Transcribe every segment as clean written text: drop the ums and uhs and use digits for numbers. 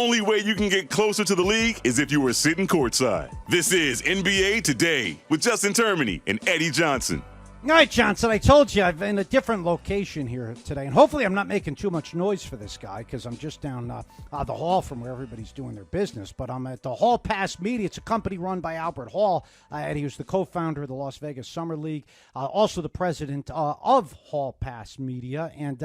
only way you can get closer to the league is if you were sitting courtside. This is NBA Today with Justin Termine and Eddie Johnson. All right, Johnson, I told you I'm in a different location here today, and hopefully I'm not making too much noise for this guy because I'm just down the hall from where everybody's doing their business, but I'm at the HallPass Media. It's a company run by Albert Hall, and he was the co-founder of the Las Vegas Summer League, also the president of HallPass Media. And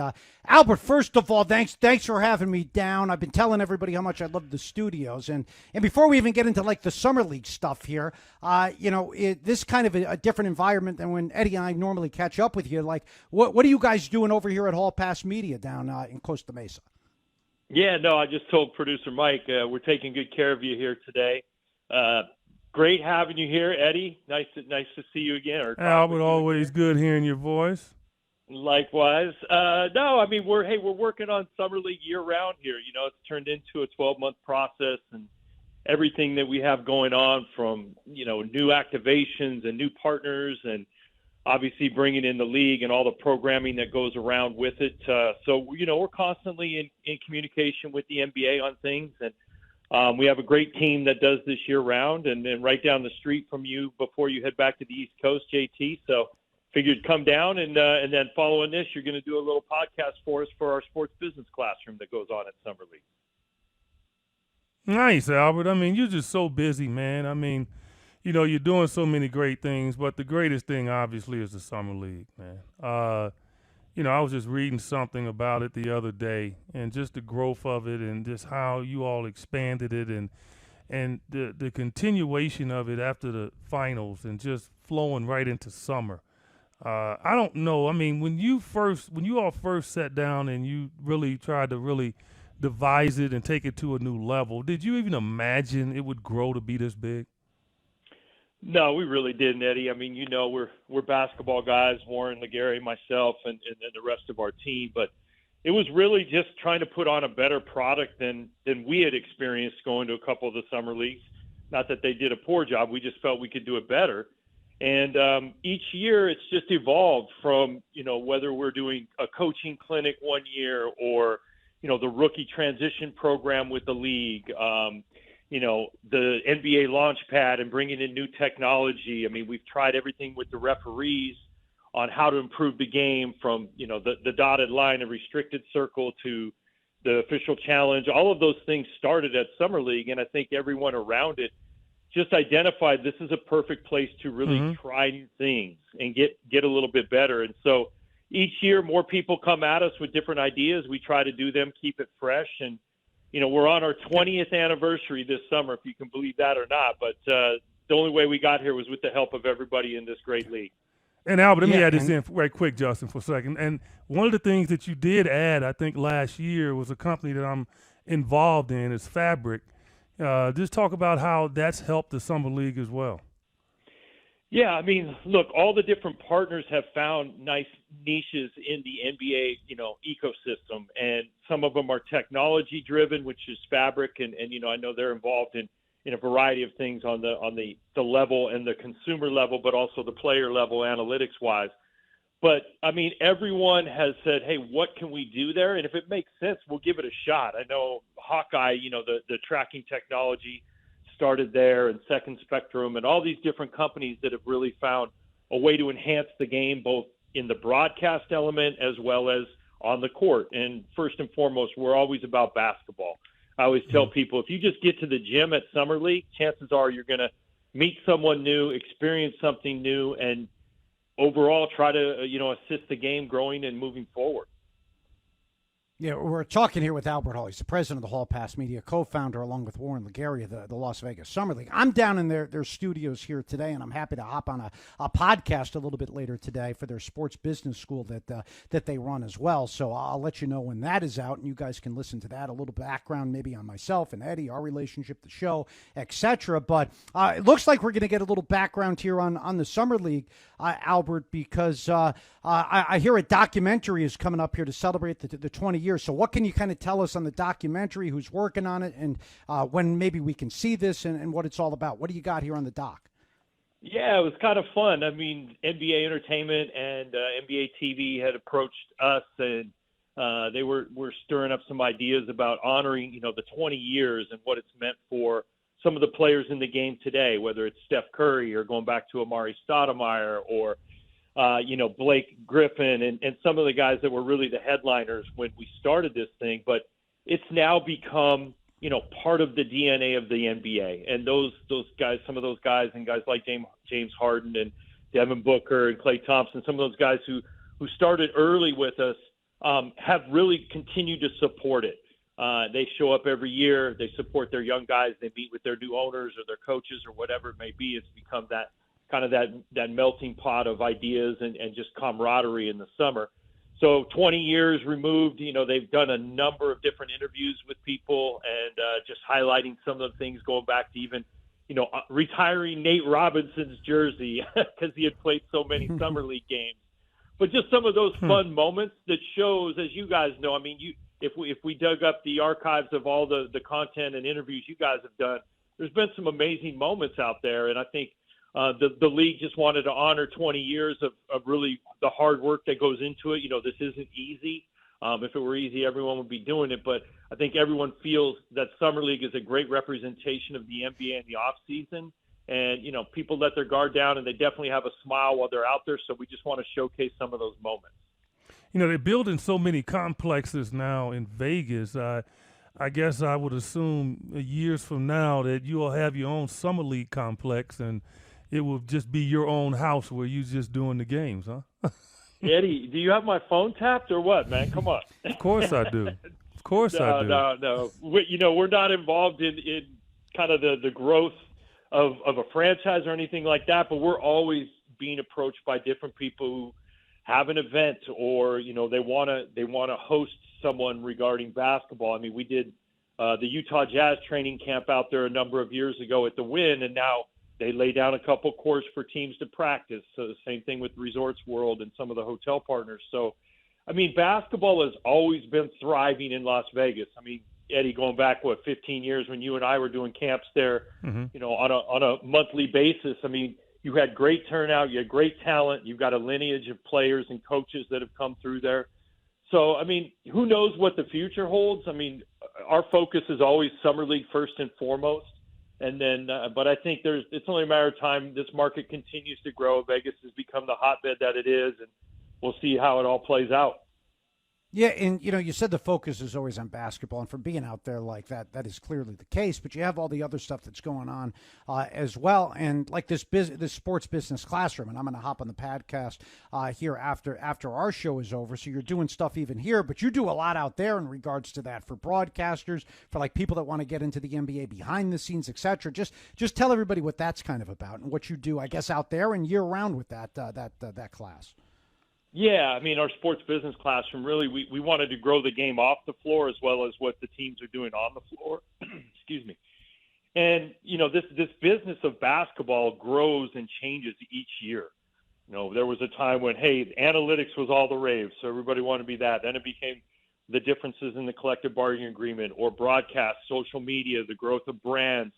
Albert, first of all, thanks for having me down. I've been telling everybody how much I love the studios, and before we even get into like the Summer League stuff here, this kind of a different environment than when Eddie and I normally catch up with you. Like, what are you guys doing over here at HallPass Media down in Costa Mesa? Yeah, no, I just told producer Mike we're taking good care of you here today. Great having you here, Eddie. Nice to see you again. Albert, always good hearing your voice. Likewise. No, I mean we're working on Summer League year round here. You know, it's turned into a 12-month process, and everything that we have going on from new activations and new partners, and obviously bringing in the league and all the programming that goes around with it. So, we're constantly in communication with the NBA on things. And we have a great team that does this year round, and then right down the street from you before you head back to the East Coast, JT. So figured come down and then following this, you're going to do a little podcast for us for our sports business classroom that goes on at Summer League. Nice, Albert. I mean, you're just so busy, man. I mean, you're doing so many great things, but the greatest thing, obviously, is the Summer League, man. I was just reading something about it the other day, and just the growth of it, and just how you all expanded it, and the continuation of it after the finals, and just flowing right into summer. I don't know. I mean, when you all first sat down and you really tried to really devise it and take it to a new level, did you even imagine it would grow to be this big? No, we really didn't, Eddie. I mean, we're basketball guys, Warren, Legary, myself, and the rest of our team. But it was really just trying to put on a better product than we had experienced going to a couple of the summer leagues. Not that they did a poor job. We just felt we could do it better. And each year it's just evolved from, whether we're doing a coaching clinic one year or, the rookie transition program with the league, the NBA launch pad and bringing in new technology. I mean, we've tried everything with the referees on how to improve the game from, the dotted line and restricted circle to the official challenge. All of those things started at Summer League, and I think everyone around it just identified this is a perfect place to really try new things and get a little bit better. And so each year more people come at us with different ideas. We try to do them, keep it fresh, and we're on our 20th anniversary this summer, if you can believe that or not. But the only way we got here was with the help of everybody in this great league. And Albert, let me add this in right quick, Justin, for a second. And one of the things that you did add, I think, last year was a company that I'm involved in is Fabric. Just talk about how that's helped the Summer League as well. Yeah, I mean, look, all the different partners have found nice niches in the NBA, ecosystem, and some of them are technology driven, which is Fabric, and I know they're involved in a variety of things on the level and the consumer level, but also the player level analytics wise. But I mean, everyone has said, hey, what can we do there? And if it makes sense, we'll give it a shot. I know Hawkeye, the tracking technology started there, and Second Spectrum, and all these different companies that have really found a way to enhance the game, both in the broadcast element as well as on the court. And first and foremost, we're always about basketball. I always tell people, if you just get to the gym at Summer League, chances are you're going to meet someone new, experience something new, and overall try to, assist the game growing and moving forward. Yeah, we're talking here with Albert Hall. He's the president of the HallPass Media, co-founder along with Warren Legary of the Las Vegas Summer League. I'm down in their studios here today, and I'm happy to hop on a podcast a little bit later today for their sports business school that they run as well. So I'll let you know when that is out, and you guys can listen to that. A little background maybe on myself and Eddie, our relationship, the show, etc. But it looks like we're going to get a little background here on the Summer League, Albert, because I hear a documentary is coming up here to celebrate the 20 years. So what can you kind of tell us on the documentary, who's working on it, and when maybe we can see this and what it's all about? What do you got here on the doc? Yeah, it was kind of fun. I mean, NBA Entertainment and NBA TV had approached us, and They were stirring up some ideas about honoring, the 20 years and what it's meant for some of the players in the game today, whether it's Steph Curry or going back to Amari Stoudemire or, Blake Griffin and some of the guys that were really the headliners when we started this thing. But it's now become, part of the DNA of the NBA. And those guys, some of those guys and guys like James Harden and Devin Booker and Klay Thompson, some of those guys who started early with us, have really continued to support it. They show up every year. They support their young guys. They meet with their new owners or their coaches or whatever it may be. It's become that kind of that melting pot of ideas and just camaraderie in the summer. So 20 years removed, they've done a number of different interviews with people and just highlighting some of the things going back to even, retiring Nate Robinson's jersey because he had played so many summer league games. But just some of those fun moments that shows, as you guys know, I mean, if we dug up the archives of all the content and interviews you guys have done, there's been some amazing moments out there. And I think the league just wanted to honor 20 years of really the hard work that goes into it. This isn't easy. If it were easy, everyone would be doing it. But I think everyone feels that Summer League is a great representation of the NBA in the off season. And, people let their guard down and they definitely have a smile while they're out there. So we just want to showcase some of those moments. They're building so many complexes now in Vegas. I guess I would assume years from now that you will have your own Summer League complex and it will just be your own house where you're just doing the games, huh? Eddie, do you have my phone tapped or what, man? Come on. Of course I do. Of course I do. No. We're not involved in kind of the growth of a franchise or anything like that, but we're always being approached by different people who have an event or, they want to host someone regarding basketball. I mean, we did the Utah Jazz training camp out there a number of years ago at the Wynn, and now they lay down a couple courts for teams to practice. So the same thing with Resorts World and some of the hotel partners. So, I mean, basketball has always been thriving in Las Vegas. I mean, Eddie, going back, 15 years when you and I were doing camps there, on a monthly basis. I mean, you had great turnout, you had great talent, you've got a lineage of players and coaches that have come through there. So, I mean, who knows what the future holds? I mean, our focus is always Summer League first and foremost. And then, but I think it's only a matter of time. This market continues to grow. Vegas has become the hotbed that it is, and we'll see how it all plays out. Yeah, and you said the focus is always on basketball, and from being out there like that is clearly the case. But you have all the other stuff that's going on as well, and like this sports business classroom. And I'm going to hop on the podcast here after our show is over. So you're doing stuff even here, but you do a lot out there in regards to that for broadcasters, for like people that want to get into the NBA behind the scenes, etc. Just tell everybody what that's kind of about and what you do, I guess, out there and year round with that class. Yeah, I mean, our sports business classroom, really, we wanted to grow the game off the floor as well as what the teams are doing on the floor. Excuse me. And, this business of basketball grows and changes each year. There was a time when, hey, analytics was all the rave, so everybody wanted to be that. Then it became the differences in the collective bargaining agreement or broadcast, social media, the growth of brands,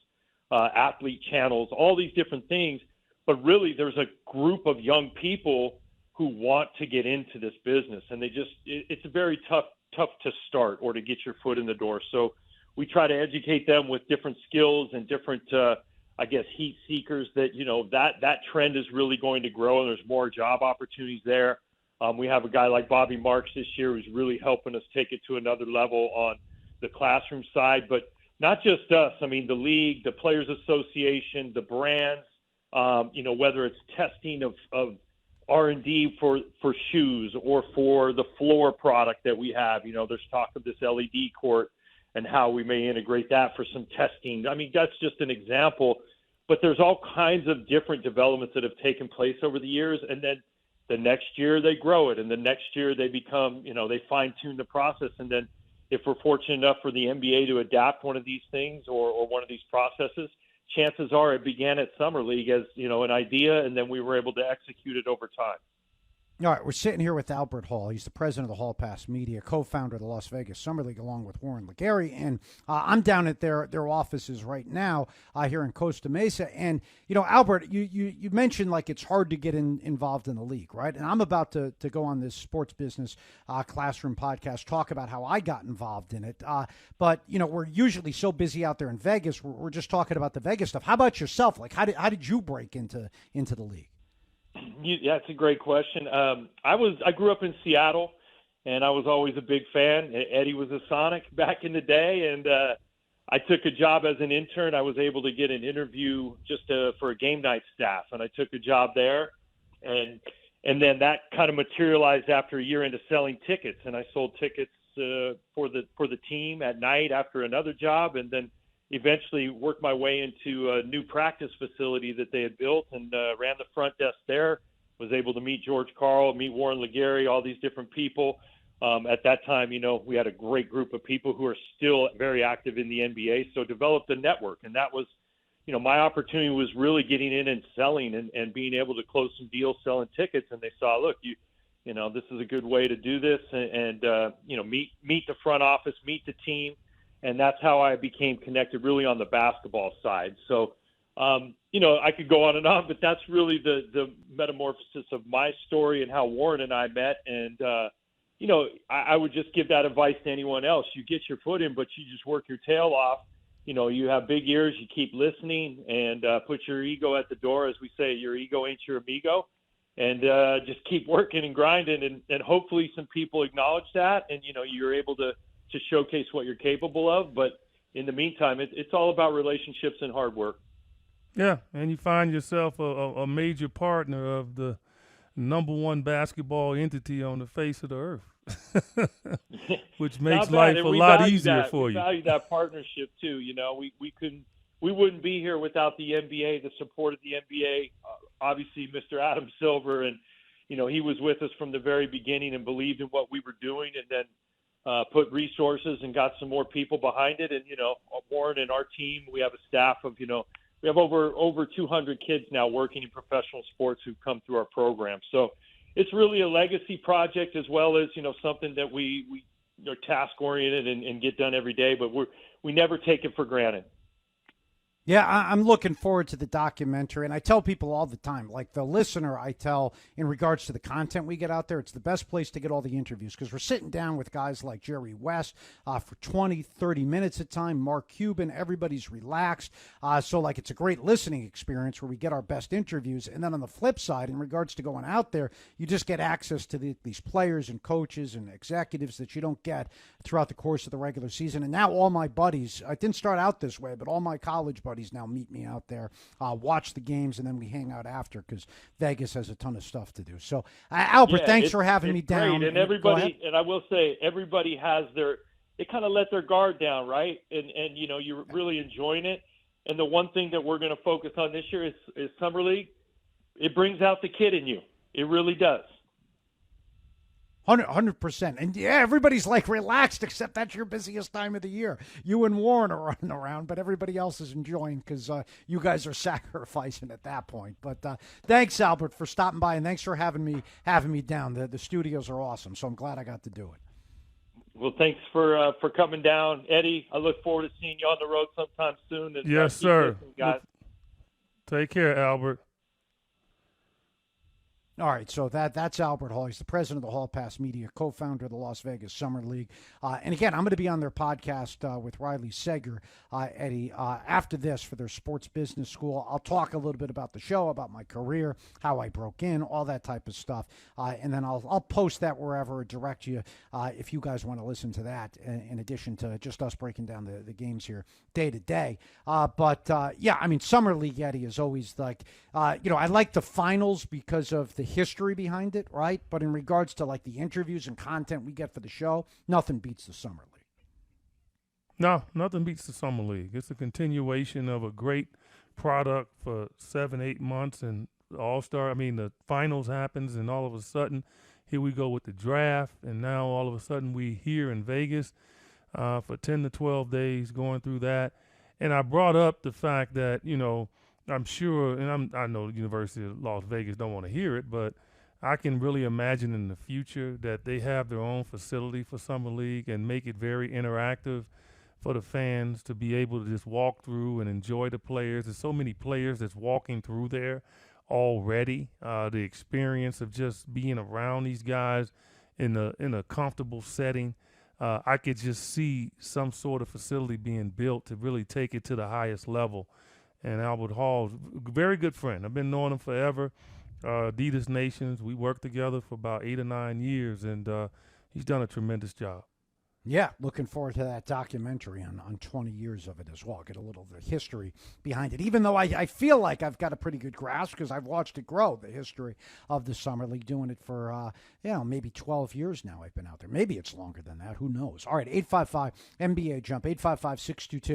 athlete channels, all these different things. But really, there's a group of young people who want to get into this business, and it's very tough to start or to get your foot in the door. So we try to educate them with different skills and different, heat seekers that, that trend is really going to grow and there's more job opportunities there. We have a guy like Bobby Marks this year who's really helping us take it to another level on the classroom side, but not just us. I mean, the league, the Players Association, the brands, whether it's testing of R&D for shoes or for the floor product that we have. There's talk of this LED court and how we may integrate that for some testing. I mean, that's just an example, but there's all kinds of different developments that have taken place over the years. And then the next year they grow it. And the next year they become, they fine tune the process. And then if we're fortunate enough for the NBA to adapt one of these things or one of these processes, chances are it began at Summer League as, an idea, and then we were able to execute it over time. All right, we're sitting here with Albert Hall. He's the president of the HallPass Media, co-founder of the Las Vegas Summer League, along with Warren Legary. And I'm down at their offices right now here in Costa Mesa. And, Albert, you mentioned like it's hard to get involved in the league, right? And I'm about to go on this sports business classroom podcast, talk about how I got involved in it. But, we're usually so busy out there in Vegas. We're just talking about the Vegas stuff. How about yourself? Like, how did you break into the league? Yeah, it's a great question. I grew up in Seattle, and I was always a big fan. Eddie was a Sonic back in the day, and I took a job as an intern. I was able to get an interview just for a game night staff, and I took a job there, and then that kind of materialized after a year into selling tickets, and I sold tickets for the team at night after another job, and then eventually worked my way into a new practice facility that they had built and ran the front desk there. Was able to meet George Karl, meet Warren Legary, all these different people. At that time, we had a great group of people who are still very active in the NBA, so developed a network. And that was, my opportunity was really getting in and selling and being able to close some deals selling tickets. And they saw, look, this is a good way to do this and meet the front office, meet the team. And that's how I became connected really on the basketball side. So, I could go on and on, but that's really the metamorphosis of my story and how Warren and I met. And, I would just give that advice to anyone else. You get your foot in, but you just work your tail off. You have big ears, you keep listening and put your ego at the door. As we say, your ego ain't your amigo. And just keep working and grinding. And hopefully some people acknowledge that. And, you're able to showcase what you're capable of. But in the meantime, it's all about relationships and hard work. Yeah, and you find yourself a major partner of the number one basketball entity on the face of the earth, which makes life a lot easier for you. We value that partnership too. We wouldn't be here without the NBA, the support of the NBA. Obviously, Mr. Adam Silver, and he was with us from the very beginning and believed in what we were doing, and then put resources and got some more people behind it. And Warren and our team, we have a staff of we have over 200 kids now working in professional sports who've come through our program. So it's really a legacy project as well as, something that we are task oriented and get done every day, but we never take it for granted. Yeah, I'm looking forward to the documentary, and I tell people all the time, like the listener, I tell in regards to the content we get out there, it's the best place to get all the interviews because we're sitting down with guys like Jerry West for 20, 30 minutes at a time, Mark Cuban, everybody's relaxed. So like it's a great listening experience where we get our best interviews. And then on the flip side, in regards to going out there, you just get access to these players and coaches and executives that you don't get throughout the course of the regular season. And now all my buddies, I didn't start out this way, but all my college buddies now meet me out there, watch the games, and then we hang out after because Vegas has a ton of stuff to do. So, Albert, thanks for having me down. Great. And everybody, and I will say, everybody has they kind of let their guard down, right? And you're really enjoying it. And the one thing that we're going to focus on this year is Summer League. It brings out the kid in you. It really does. 100%. And yeah, everybody's like relaxed, except that's your busiest time of the year. You and Warren are running around, but everybody else is enjoying because you guys are sacrificing at that point. But thanks, Albert, for stopping by, and thanks for having me down. The studios are awesome, so I'm glad I got to do it. Well, thanks for coming down, Eddie. I look forward to seeing you on the road sometime soon. And, yes, sir. Guys. Take care, Albert. All right, so that's Albert Hall. He's the president of the HallPass Media, co-founder of the Las Vegas Summer League. And again, I'm going to be on their podcast with Riley Seger, Eddie, after this for their sports business school. I'll talk a little bit about the show, about my career, how I broke in, all that type of stuff. And then I'll post that wherever, direct you if you guys want to listen to that, in addition to just us breaking down the games here day to day. But yeah, I mean, Summer League, Eddie, is always like, I like the finals because of the history behind it, right? But in regards to like the interviews and content we get for the show, nothing beats the Summer League. No, nothing beats the Summer League. It's a continuation of a great product for 7-8 months, and the finals happens, and all of a sudden, here we go with the draft, and now all of a sudden we here in Vegas for 10 to 12 days going through that. And I brought up the fact that, I'm sure, and I know the University of Las Vegas don't want to hear it, but I can really imagine in the future that they have their own facility for Summer League and make it very interactive for the fans to be able to just walk through and enjoy the players. There's so many players that's walking through there already. The experience of just being around these guys in a comfortable setting. I could just see some sort of facility being built to really take it to the highest level. And Albert Hall's a very good friend. I've been knowing him forever. Adidas Nations, we worked together for about 8 or 9 years, and he's done a tremendous job. Yeah, looking forward to that documentary on 20 years of it as well. Get a little of the history behind it, even though I feel like I've got a pretty good grasp because I've watched it grow, the history of the Summer League, doing it for, maybe 12 years now I've been out there. Maybe it's longer than that. Who knows? All right, 855 NBA Jump, 855-622